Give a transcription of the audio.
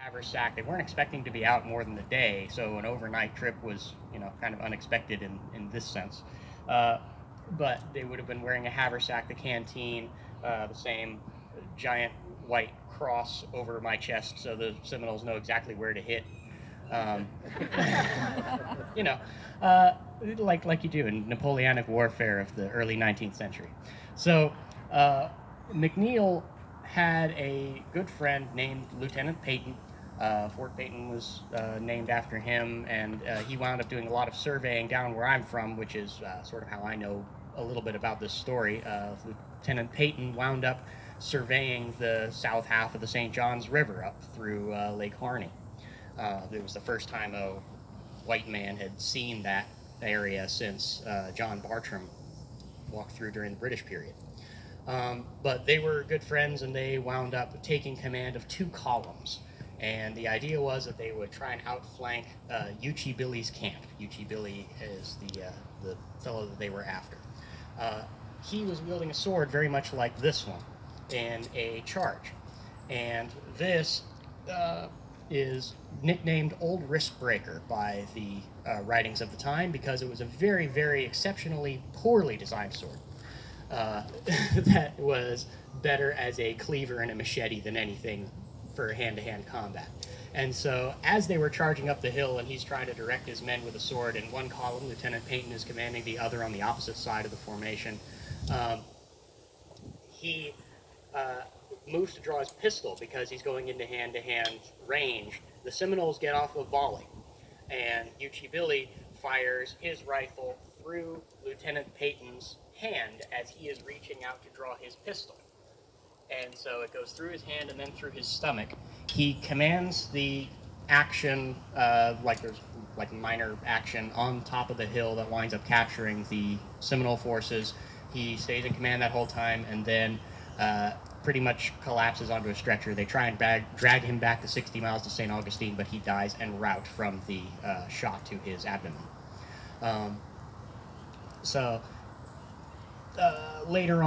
haversack. They weren't expecting to be out more than a day, so an overnight trip was, kind of unexpected in this sense. Uh, but they would have been wearing a haversack, the canteen, the same giant white cross over my chest, so the Seminoles know exactly where to hit. Um, you know, uh, like you do in Napoleonic warfare of the early 19th century. So uh, McNeal had a good friend named Lieutenant Peyton. Fort Peyton was named after him, and he wound up doing a lot of surveying down where I'm from, which is sort of how I know a little bit about this story. Lieutenant Peyton wound up surveying the south half of the St. Johns River up through Lake Harney. It was the first time a white man had seen that area since John Bartram walked through during the British period. But they were good friends, and they wound up taking command of two columns. And the idea was that they would try and outflank Uchee Billy's camp. Uchee Billy is the fellow that they were after. He was wielding a sword very much like this one in a charge. And this is nicknamed Old Wrist Breaker by the writings of the time because it was a very, very exceptionally poorly designed sword. That was better as a cleaver and a machete than anything for hand-to-hand combat. And so as they were charging up the hill and he's trying to direct his men with a sword, in one column Lieutenant Peyton is commanding the other on the opposite side of the formation, he moves to draw his pistol because he's going into hand-to-hand range. The Seminoles get off a volley, and Uchee Billy fires his rifle through Lieutenant Peyton's hand as he is reaching out to draw his pistol. And so it goes through his hand and then through his stomach. He commands the action, like there's like minor action on top of the hill that winds up capturing the Seminole forces. He stays in command that whole time, and then pretty much collapses onto a stretcher. They try and drag him back to 60 miles to St. Augustine, but he dies en route from the shot to his abdomen. So later on,